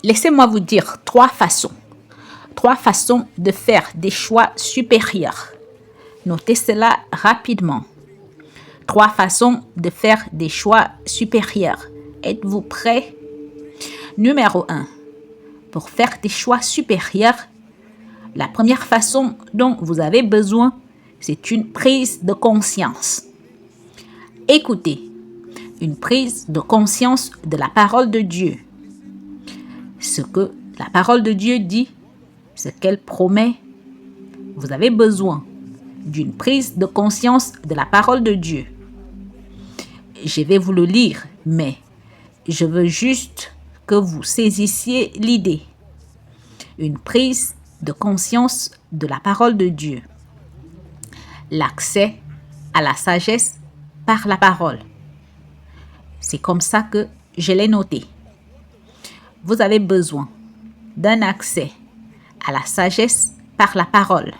Laissez-moi vous dire trois façons de faire des choix supérieurs. Notez cela rapidement. 3 façons de faire des choix supérieurs. Êtes-vous prêts? Numéro 1. Pour faire des choix supérieurs, la première façon dont vous avez besoin, c'est une prise de conscience. Écoutez, une prise de conscience de la parole de Dieu. Ce que la parole de Dieu dit, ce qu'elle promet, vous avez besoin d'une prise de conscience de la parole de Dieu. Je vais vous le lire, mais je veux juste que vous saisissiez l'idée. Une prise de conscience de la parole de Dieu. L'accès à la sagesse par la parole. C'est comme ça que je l'ai noté. Vous avez besoin d'un accès à la sagesse par la parole.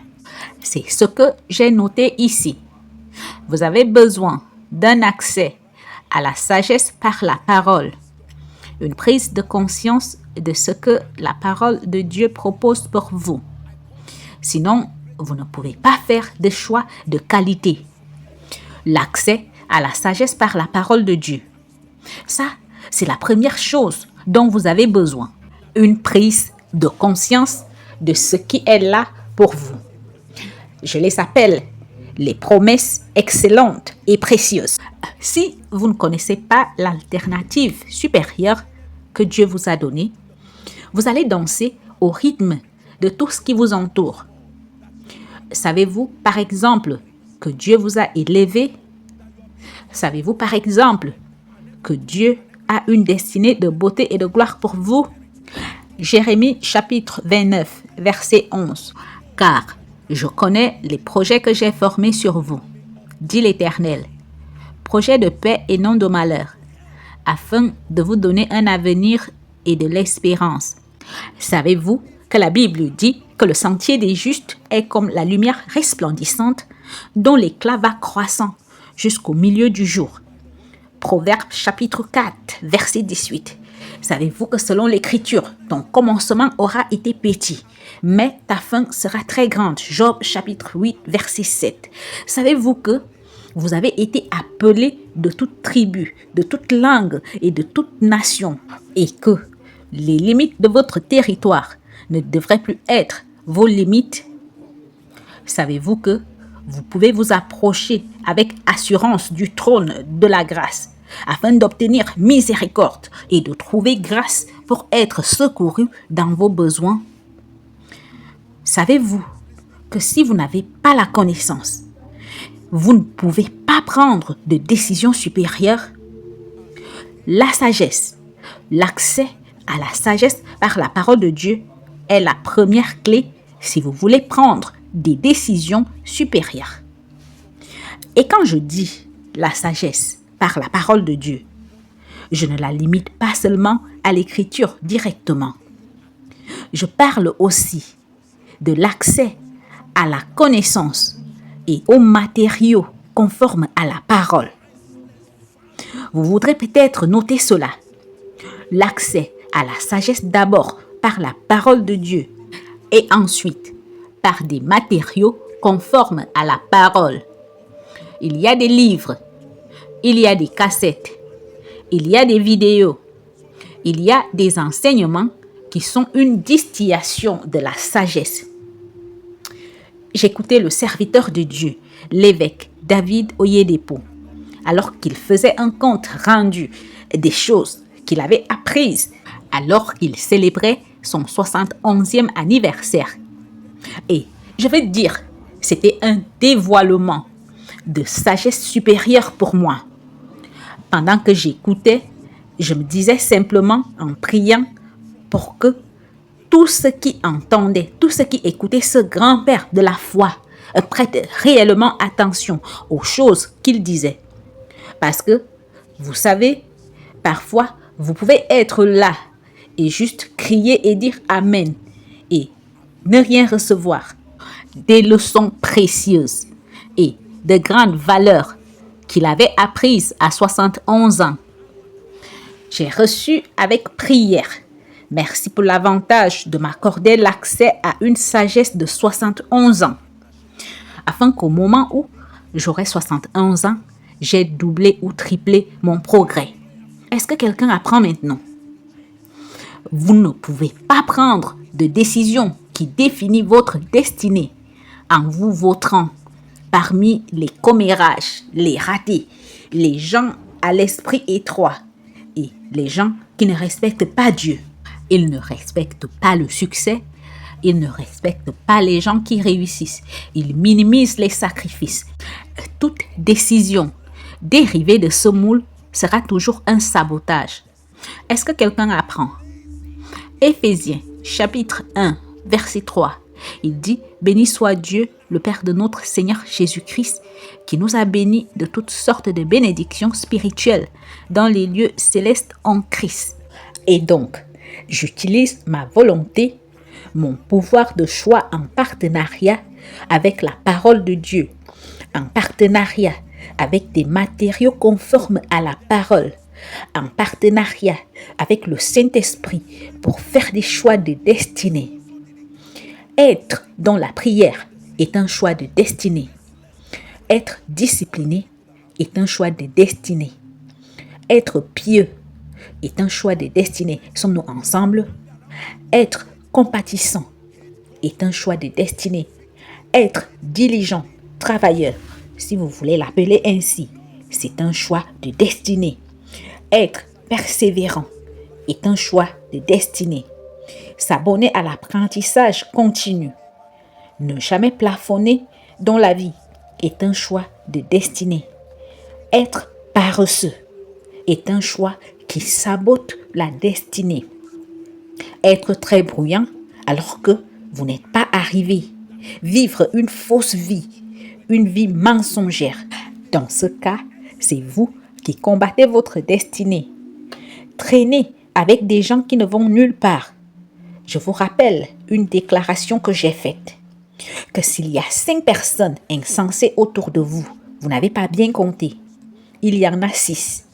C'est ce que j'ai noté ici. Vous avez besoin d'un accès à la sagesse par la parole. Une prise de conscience de ce que la parole de Dieu propose pour vous. Sinon, vous ne pouvez pas faire des choix de qualité. L'accès à la sagesse par la parole de Dieu. Ça, c'est la première chose dont vous avez besoin. Une prise de conscience de ce qui est là pour vous. Je les appelle les promesses excellentes et précieuses. Si vous ne connaissez pas l'alternative supérieure que Dieu vous a donnée, vous allez danser au rythme de tout ce qui vous entoure. Savez-vous, par exemple, que Dieu vous a élevé? Savez-vous, par exemple, que Dieu a une destinée de beauté et de gloire pour vous? Jérémie chapitre 29, verset 11. Car je connais les projets que j'ai formés sur vous, dit l'Éternel. Projets de paix et non de malheur, afin de vous donner un avenir et de l'espérance. Savez-vous que la Bible dit que le sentier des justes est comme la lumière resplendissante dont l'éclat va croissant jusqu'au milieu du jour. Proverbe chapitre 4, verset 18. Savez-vous que selon l'Écriture, ton commencement aura été petit, mais ta fin sera très grande. Job chapitre 8, verset 7. Savez-vous que vous avez été appelés de toute tribu, de toute langue et de toute nation, et que les limites de votre territoire ne devraient plus être vos limites? Savez-vous que vous pouvez vous approcher avec assurance du trône de la grâce afin d'obtenir miséricorde et de trouver grâce pour être secouru dans vos besoins? Savez-vous que si vous n'avez pas la connaissance, vous ne pouvez pas prendre de décision supérieure? La sagesse, l'accès à la sagesse par la parole de Dieu est la première clé si vous voulez prendre des décisions supérieures. Et quand je dis la sagesse par la parole de Dieu, je ne la limite pas seulement à l'écriture directement. Je parle aussi de l'accès à la connaissance et aux matériaux conformes à la parole. Vous voudrez peut-être noter cela. L'accès à la sagesse d'abord par la parole de Dieu et ensuite par des matériaux conformes à la parole. Il y a des livres, il y a des cassettes, il y a des vidéos, il y a des enseignements qui sont une distillation de la sagesse. J'écoutais le serviteur de Dieu, l'évêque David Oyedepo, alors qu'il faisait un compte rendu des choses qu'il avait apprises alors qu'il célébrait son 71e anniversaire. Et je vais te dire, c'était un dévoilement de sagesse supérieure pour moi. Pendant que j'écoutais, je me disais simplement en priant pour que tous ceux qui entendaient, tous ceux qui écoutaient ce grand-père de la foi prêtent réellement attention aux choses qu'il disait. Parce que, vous savez, parfois, vous pouvez être là et juste crier et dire Amen et ne rien recevoir. Des leçons précieuses et de grandes valeurs qu'il avait apprises à 71 ans. J'ai reçu avec prière Merci pour l'avantage de m'accorder l'accès à une sagesse de 71 ans, afin qu'au moment où j'aurai 71 ans, j'ai doublé ou triplé mon progrès. Est-ce que quelqu'un apprend maintenant? Vous ne pouvez pas prendre de décision qui définit votre destinée en vous vautrant parmi les commérages, les ratés, les gens à l'esprit étroit et les gens qui ne respectent pas Dieu. Ils ne respectent pas le succès, ils ne respectent pas les gens qui réussissent, ils minimisent les sacrifices. Toute décision dérivée de ce moule sera toujours un sabotage. Est-ce que quelqu'un apprend? Éphésiens, chapitre 1, verset 3. Il dit, béni soit Dieu, le Père de notre Seigneur Jésus-Christ, qui nous a bénis de toutes sortes de bénédictions spirituelles dans les lieux célestes en Christ. Et donc, j'utilise ma volonté, mon pouvoir de choix en partenariat avec la parole de Dieu, en partenariat avec des matériaux conformes à la parole, en partenariat avec le Saint-Esprit pour faire des choix de destinée. Être dans la prière est un choix de destinée. Être discipliné est un choix de destinée. Être pieux est un choix de destinée. Sommes-nous ensemble? Être compatissant est un choix de destinée. Être diligent, travailleur, si vous voulez l'appeler ainsi, c'est un choix de destinée. Être persévérant est un choix de destinée. S'abonner à l'apprentissage continu, ne jamais plafonner dans la vie est un choix de destinée. Être paresseux est un choix qui sabote la destinée. Être très bruyant alors que vous n'êtes pas arrivé. Vivre une fausse vie, une vie mensongère. Dans ce cas, c'est vous qui combattez votre destinée. Traîner avec des gens qui ne vont nulle part. Je vous rappelle une déclaration que j'ai faite. Que s'il y a 5 personnes insensées autour de vous, vous n'avez pas bien compté. Il y en a 6.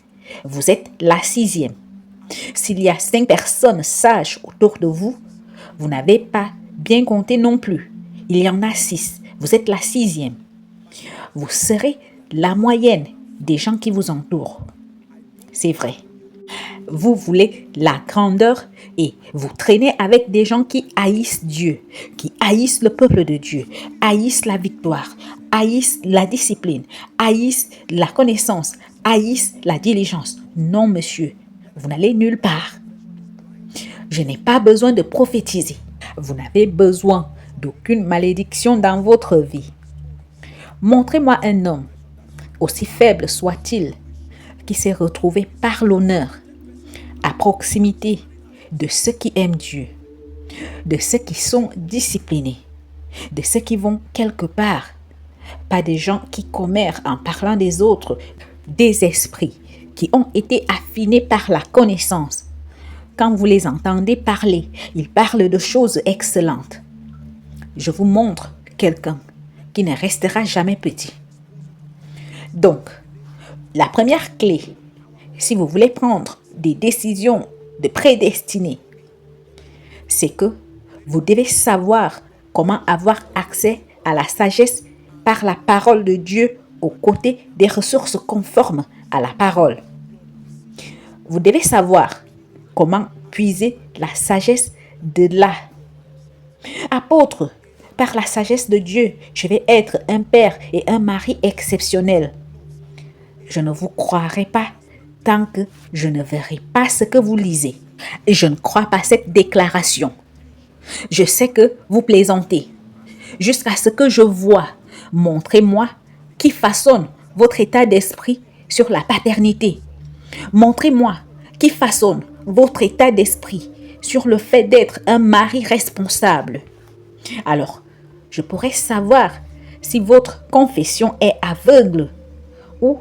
Vous êtes la 6e. S'il y a 5 personnes sages autour de vous, vous n'avez pas bien compté non plus. Il y en a 6. Vous êtes la 6e. Vous serez la moyenne des gens qui vous entourent. C'est vrai. Vous voulez la grandeur et vous traînez avec des gens qui haïssent Dieu, qui haïssent le peuple de Dieu, haïssent la victoire, haïssent la discipline, haïssent la connaissance, haïssent la diligence. Non, monsieur, vous n'allez nulle part. Je n'ai pas besoin de prophétiser. Vous n'avez besoin d'aucune malédiction dans votre vie. Montrez-moi un homme, aussi faible soit-il, qui s'est retrouvé par l'honneur à proximité de ceux qui aiment Dieu, de ceux qui sont disciplinés, de ceux qui vont quelque part, pas des gens qui commèrent en parlant des autres, des esprits qui ont été affinés par la connaissance. Quand vous les entendez parler, ils parlent de choses excellentes. Je vous montre quelqu'un qui ne restera jamais petit. Donc, la première clé, si vous voulez prendre des décisions de prédestinée, c'est que vous devez savoir comment avoir accès à la sagesse par la parole de Dieu aux côtés des ressources conformes à la parole. Vous devez savoir comment puiser la sagesse de là. Apôtre, par la sagesse de Dieu, je vais être un père et un mari exceptionnel. Je ne vous croirai pas tant que je ne verrai pas ce que vous lisez. Et je ne crois pas cette déclaration. Je sais que vous plaisantez. Jusqu'à ce que je vois, montrez-moi qui façonne votre état d'esprit sur la paternité. Montrez-moi qui façonne votre état d'esprit sur le fait d'être un mari responsable. Alors, je pourrais savoir si votre confession est aveugle ou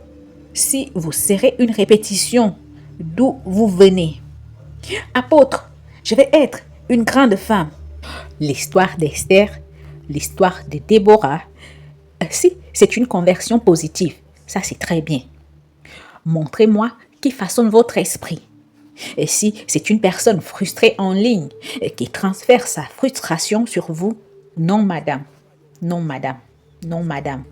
si vous serez une répétition d'où vous venez. Apôtre, je vais être une grande femme. L'histoire d'Esther, l'histoire de Déborah, si c'est une conversion positive, ça c'est très bien. Montrez-moi qui façonne votre esprit. Et si c'est une personne frustrée en ligne qui transfère sa frustration sur vous, non madame, non madame, non madame.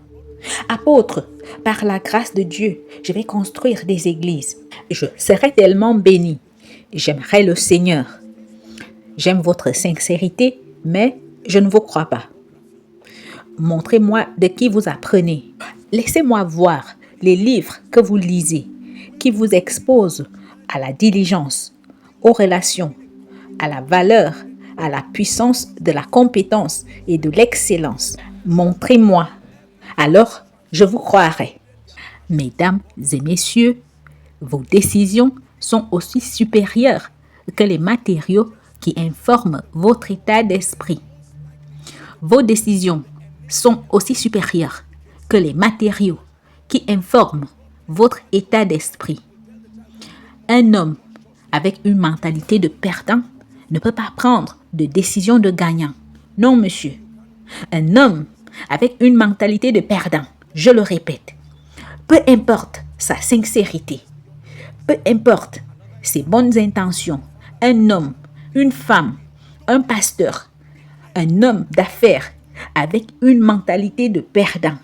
Apôtre, par la grâce de Dieu, je vais construire des églises. Je serai tellement béni. J'aimerais le Seigneur. J'aime votre sincérité, mais je ne vous crois pas. Montrez-moi de qui vous apprenez. Laissez-moi voir les livres que vous lisez, qui vous exposent à la diligence, aux relations, à la valeur, à la puissance de la compétence et de l'excellence. Montrez-moi, alors je vous croirai. Mesdames et messieurs, vos décisions sont aussi supérieures que les matériaux qui informent votre état d'esprit. Vos décisions sont aussi supérieures que les matériaux qui informent votre état d'esprit. Un homme avec une mentalité de perdant ne peut pas prendre de décision de gagnant. Non, monsieur. Un homme avec une mentalité de perdant, je le répète, peu importe sa sincérité, peu importe ses bonnes intentions, un homme, une femme, un pasteur, un homme d'affaires avec une mentalité de perdant.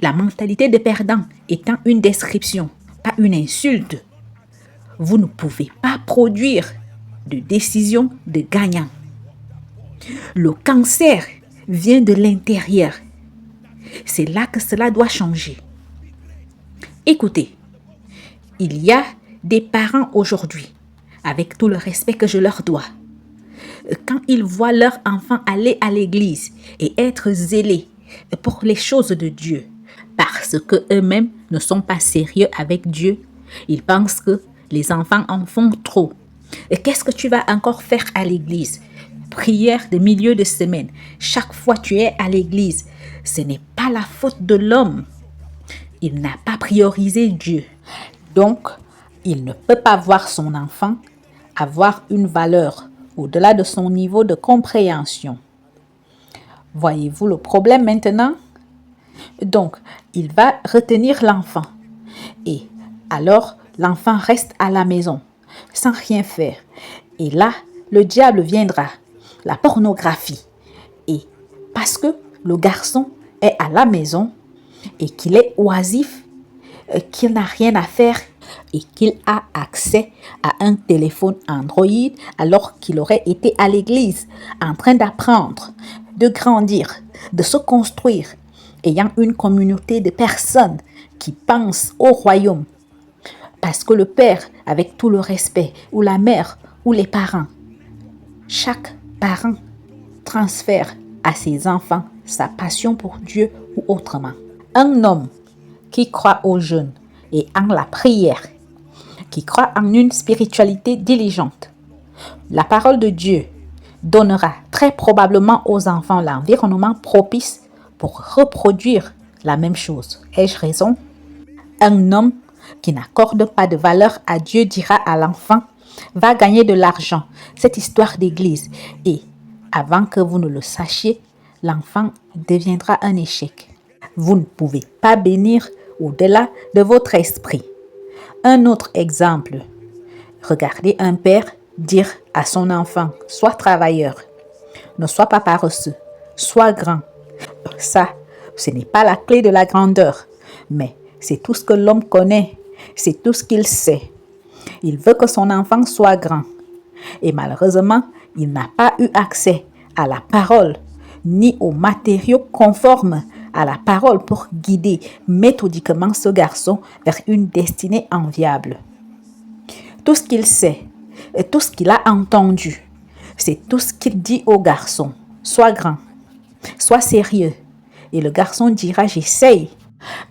La mentalité de perdant étant une description, pas une insulte. Vous ne pouvez pas produire de décision de gagnant. Le cancer vient de l'intérieur. C'est là que cela doit changer. Écoutez, il y a des parents aujourd'hui, avec tout le respect que je leur dois, quand ils voient leur enfant aller à l'église et être zélés pour les choses de Dieu, parce qu'eux-mêmes ne sont pas sérieux avec Dieu, ils pensent que les enfants en font trop. Et qu'est-ce que tu vas encore faire à l'église? Prière de milieu de semaine. Chaque fois tu es à l'église, ce n'est pas la faute de l'homme. Il n'a pas priorisé Dieu. Donc, il ne peut pas voir son enfant avoir une valeur au-delà de son niveau de compréhension. Voyez-vous le problème maintenant? Donc, il va retenir l'enfant. Et alors, l'enfant reste à la maison, sans rien faire. Et là, le diable viendra, la pornographie. Et parce que le garçon est à la maison et qu'il est oisif, qu'il n'a rien à faire et qu'il a accès à un téléphone Android alors qu'il aurait été à l'église en train d'apprendre, de grandir, de se construire, ayant une communauté de personnes qui pensent au royaume. Parce que le père, avec tout le respect, ou la mère, ou les parents, chaque parent transfère à ses enfants sa passion pour Dieu ou autrement. Un homme qui croit au jeûne et en la prière, qui croit en une spiritualité diligente, la parole de Dieu donnera très probablement aux enfants l'environnement propice pour reproduire la même chose. Ai-je raison? Un homme qui n'accorde pas de valeur à Dieu dira à l'enfant, va gagner de l'argent, cette histoire d'église. Et avant que vous ne le sachiez, l'enfant deviendra un échec. Vous ne pouvez pas bénir au-delà de votre esprit. Un autre exemple, regardez un père dire à son enfant, sois travailleur, ne sois pas paresseux, sois grand. Ça, ce n'est pas la clé de la grandeur, mais c'est tout ce que l'homme connaît, c'est tout ce qu'il sait. Il veut que son enfant soit grand. Et malheureusement, il n'a pas eu accès à la parole, ni aux matériaux conformes à la parole pour guider méthodiquement ce garçon vers une destinée enviable. Tout ce qu'il sait, et tout ce qu'il a entendu, c'est tout ce qu'il dit au garçon. Sois grand, sois sérieux. Et le garçon dira, j'essaye.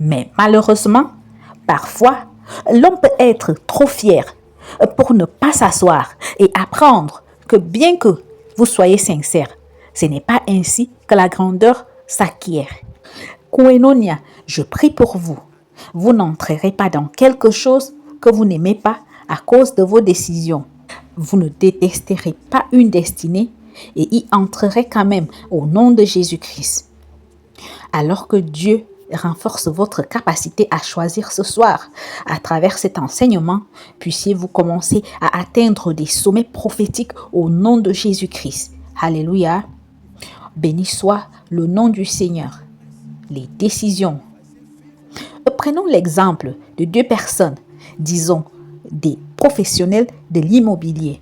Mais malheureusement, parfois, l'homme peut être trop fier pour ne pas s'asseoir et apprendre que bien que vous soyez sincère, ce n'est pas ainsi que la grandeur s'acquiert. Koinonia, je prie pour vous. Vous n'entrerez pas dans quelque chose que vous n'aimez pas à cause de vos décisions. Vous ne détesterez pas une destinée et y entrerez quand même au nom de Jésus-Christ. Alors que Dieu renforce votre capacité à choisir ce soir. À travers cet enseignement, puissiez-vous commencer à atteindre des sommets prophétiques au nom de Jésus-Christ. Alléluia. Béni soit le nom du Seigneur. Les décisions. Prenons l'exemple de deux personnes, disons des professionnels de l'immobilier.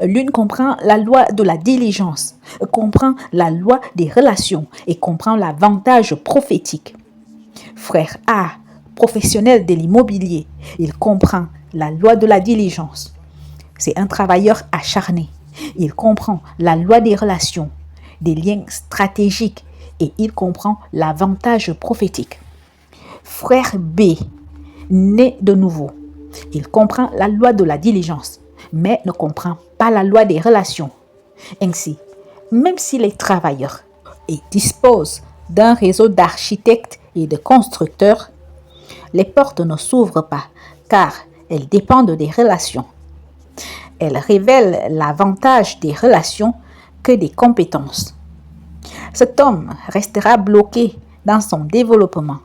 L'une comprend la loi de la diligence, comprend la loi des relations et comprend l'avantage prophétique. Frère A, professionnel de l'immobilier, il comprend la loi de la diligence. C'est un travailleur acharné. Il comprend la loi des relations, des liens stratégiques et il comprend l'avantage prophétique. Frère B, né de nouveau, il comprend la loi de la diligence, mais ne comprend pas la loi des relations. Ainsi, même s'il est travailleur et dispose d'un réseau d'architectes et de constructeurs, les portes ne s'ouvrent pas car elles dépendent des relations. Elles révèlent l'avantage des relations que des compétences. Cet homme restera bloqué dans son développement.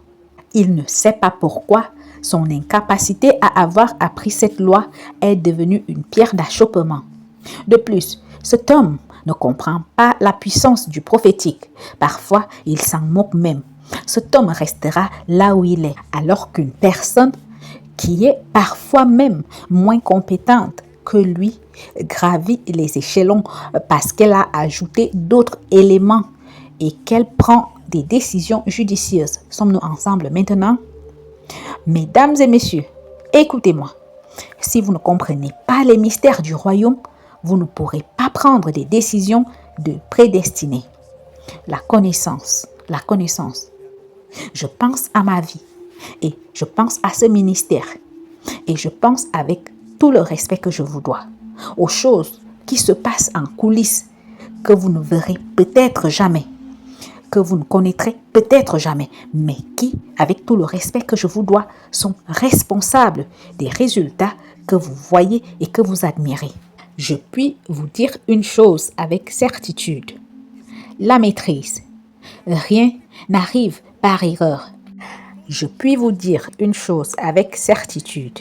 Il ne sait pas pourquoi son incapacité à avoir appris cette loi est devenue une pierre d'achoppement. De plus, cet homme ne comprend pas la puissance du prophétique. Parfois, il s'en moque même. Cet homme restera là où il est, alors qu'une personne qui est parfois même moins compétente que lui gravit les échelons parce qu'elle a ajouté d'autres éléments et qu'elle prend des décisions judicieuses. Sommes-nous ensemble maintenant? Mesdames et messieurs, écoutez-moi. Si vous ne comprenez pas les mystères du royaume, vous ne pourrez pas prendre des décisions de prédestinée. La connaissance. Je pense à ma vie et je pense à ce ministère et je pense avec tout le respect que je vous dois aux choses qui se passent en coulisses que vous ne verrez peut-être jamais, que vous ne connaîtrez peut-être jamais, mais qui, avec tout le respect que je vous dois, sont responsables des résultats que vous voyez et que vous admirez. Je puis vous dire une chose avec certitude. La maîtrise. Rien n'arrive par erreur. Je puis vous dire une chose avec certitude.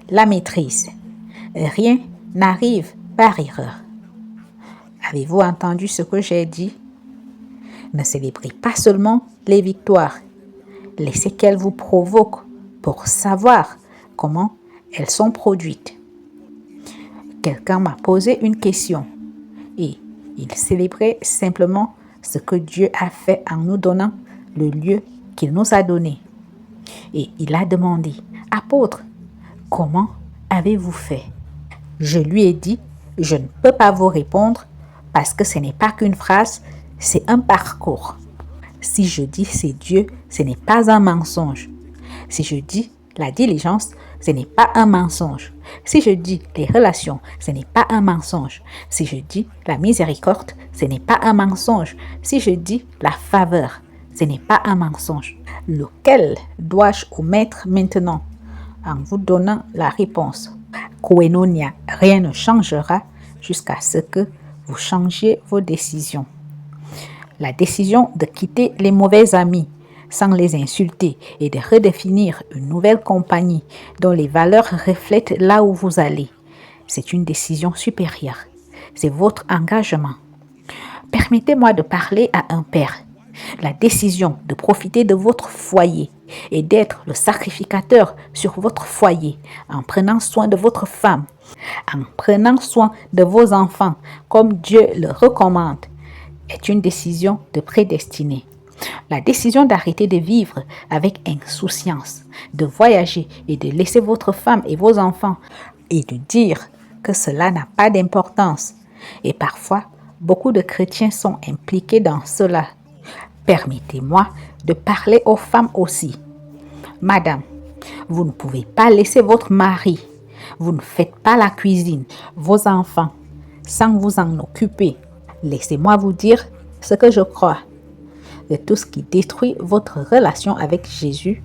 La maîtrise. Rien n'arrive par erreur. Avez-vous entendu ce que j'ai dit? Ne célébrez pas seulement les victoires. Laissez qu'elles vous provoquent pour savoir comment elles sont produites. Quelqu'un m'a posé une question et il célébrait simplement ce que Dieu a fait en nous donnant le lieu qu'il nous a donné. Et il a demandé, « Apôtre, comment avez-vous fait ?» Je lui ai dit, « Je ne peux pas vous répondre parce que ce n'est pas qu'une phrase, c'est un parcours. Si je dis c'est Dieu, ce n'est pas un mensonge. Si je dis la diligence, ce n'est pas un mensonge. Si je dis les relations, ce n'est pas un mensonge. Si je dis la miséricorde, ce n'est pas un mensonge. Si je dis la faveur, ce n'est pas un mensonge. Lequel dois-je omettre maintenant en vous donnant la réponse? Koinonia, rien ne changera jusqu'à ce que vous changiez vos décisions. La décision de quitter les mauvais amis sans les insulter et de redéfinir une nouvelle compagnie dont les valeurs reflètent là où vous allez. C'est une décision supérieure. C'est votre engagement. Permettez-moi de parler à un père. La décision de profiter de votre foyer et d'être le sacrificateur sur votre foyer en prenant soin de votre femme, en prenant soin de vos enfants comme Dieu le recommande, est une décision de prédestinée. La décision d'arrêter de vivre avec insouciance, de voyager et de laisser votre femme et vos enfants et de dire que cela n'a pas d'importance. Et parfois, beaucoup de chrétiens sont impliqués dans cela. Permettez-moi de parler aux femmes aussi. Madame, vous ne pouvez pas laisser votre mari, vous ne faites pas la cuisine, vos enfants, sans vous en occuper. Laissez-moi vous dire ce que je crois. De tout ce qui détruit votre relation avec Jésus,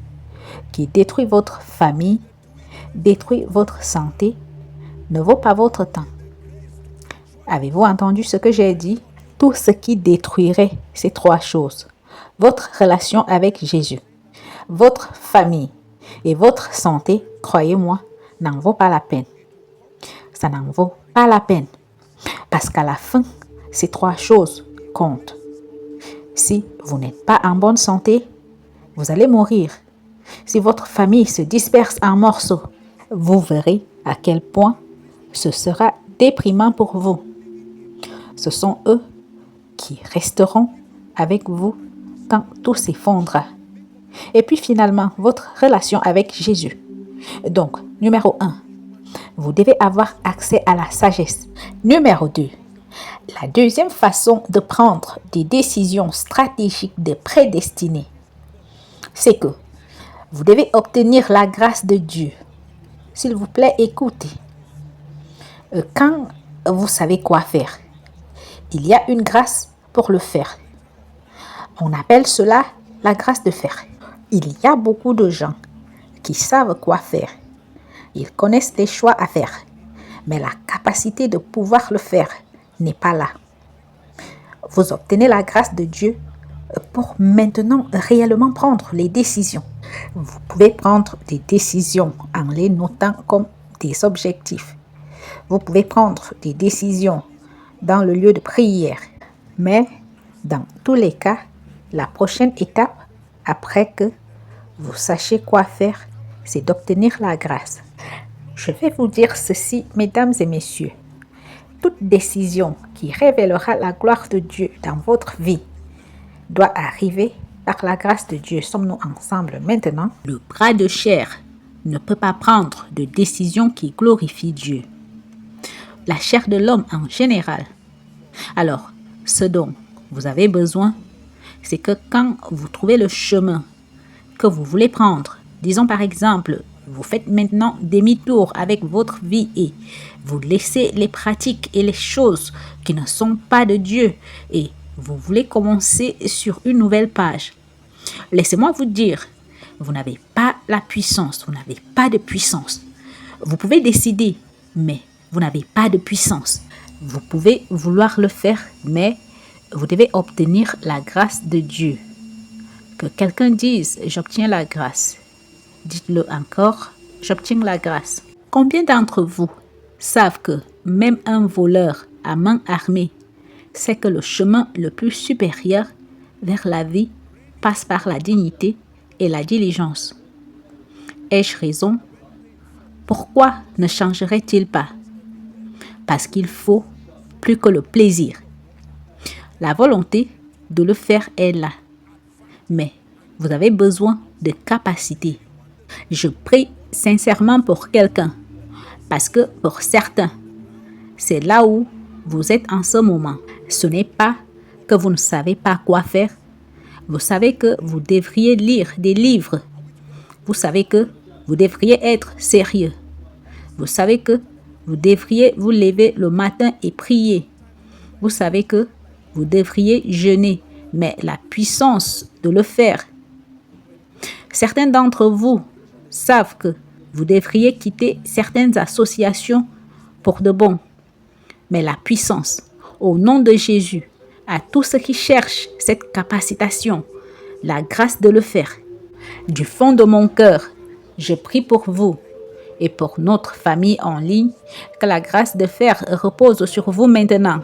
qui détruit votre famille, détruit votre santé, ne vaut pas votre temps. Avez-vous entendu ce que j'ai dit? Tout ce qui détruirait ces trois choses, votre relation avec Jésus, votre famille et votre santé, croyez-moi, n'en vaut pas la peine. Ça n'en vaut pas la peine. Parce qu'à la fin, ces trois choses comptent. Si vous n'êtes pas en bonne santé, vous allez mourir. Si votre famille se disperse en morceaux, vous verrez à quel point ce sera déprimant pour vous. Ce sont eux qui resteront avec vous quand tout s'effondrera. Et puis finalement, votre relation avec Jésus. Donc, numéro 1, vous devez avoir accès à la sagesse. Numéro 2, la deuxième façon de prendre des décisions stratégiques de prédestinée, c'est que vous devez obtenir la grâce de Dieu. S'il vous plaît, écoutez. Quand vous savez quoi faire, il y a une grâce pour le faire. On appelle cela la grâce de faire. Il y a beaucoup de gens qui savent quoi faire. Ils connaissent les choix à faire, mais la capacité de pouvoir le faire n'est pas là. Vous obtenez la grâce de Dieu pour maintenant réellement prendre les décisions. Vous pouvez prendre des décisions en les notant comme des objectifs. Vous pouvez prendre des décisions dans le lieu de prière. Mais dans tous les cas, la prochaine étape, après que vous sachiez quoi faire, c'est d'obtenir la grâce. Je vais vous dire ceci, mesdames et messieurs. Toute décision qui révélera la gloire de Dieu dans votre vie doit arriver par la grâce de Dieu. Sommes-nous ensemble maintenant? Le bras de chair ne peut pas prendre de décision qui glorifie Dieu. La chair de l'homme en général. Alors, ce dont vous avez besoin, c'est que quand vous trouvez le chemin que vous voulez prendre, disons par exemple, vous faites maintenant demi-tour avec votre vie et vous laissez les pratiques et les choses qui ne sont pas de Dieu et vous voulez commencer sur une nouvelle page. Laissez-moi vous dire, vous n'avez pas la puissance, vous n'avez pas de puissance. Vous pouvez décider, mais vous n'avez pas de puissance. Vous pouvez vouloir le faire, mais vous devez obtenir la grâce de Dieu. Que quelqu'un dise, j'obtiens la grâce. Dites-le encore, j'obtiens la grâce. Combien d'entre vous savent que même un voleur à main armée sait que le chemin le plus supérieur vers la vie passe par la dignité et la diligence? Ai-je raison? Pourquoi ne changerait-il pas? Parce qu'il faut plus que le plaisir. La volonté de le faire est là. Mais vous avez besoin de capacité. Je prie sincèrement pour quelqu'un. Parce que pour certains, c'est là où vous êtes en ce moment. Ce n'est pas que vous ne savez pas quoi faire. Vous savez que vous devriez lire des livres. Vous savez que vous devriez être sérieux. Vous savez que vous devriez vous lever le matin et prier. Vous savez que vous devriez jeûner, mais la puissance de le faire. Certains d'entre vous savent que vous devriez quitter certaines associations pour de bon. Mais la puissance, au nom de Jésus, à tous ceux qui cherchent cette capacitation, la grâce de le faire. Du fond de mon cœur, je prie pour vous et pour notre famille en ligne, que la grâce de faire repose sur vous maintenant.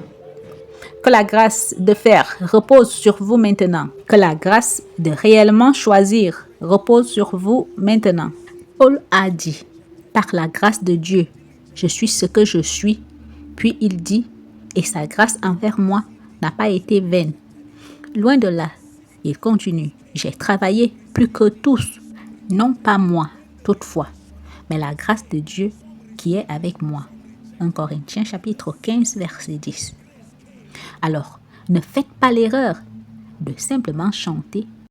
Que la grâce de faire repose sur vous maintenant. Que la grâce de réellement choisir repose sur vous maintenant. Paul a dit, par la grâce de Dieu, je suis ce que je suis. Puis il dit, et sa grâce envers moi n'a pas été vaine. Loin de là, il continue, j'ai travaillé plus que tous, non pas moi, toutefois, mais la grâce de Dieu qui est avec moi. 1 Corinthiens chapitre 15, verset 10. Alors, ne faites pas l'erreur de simplement chanter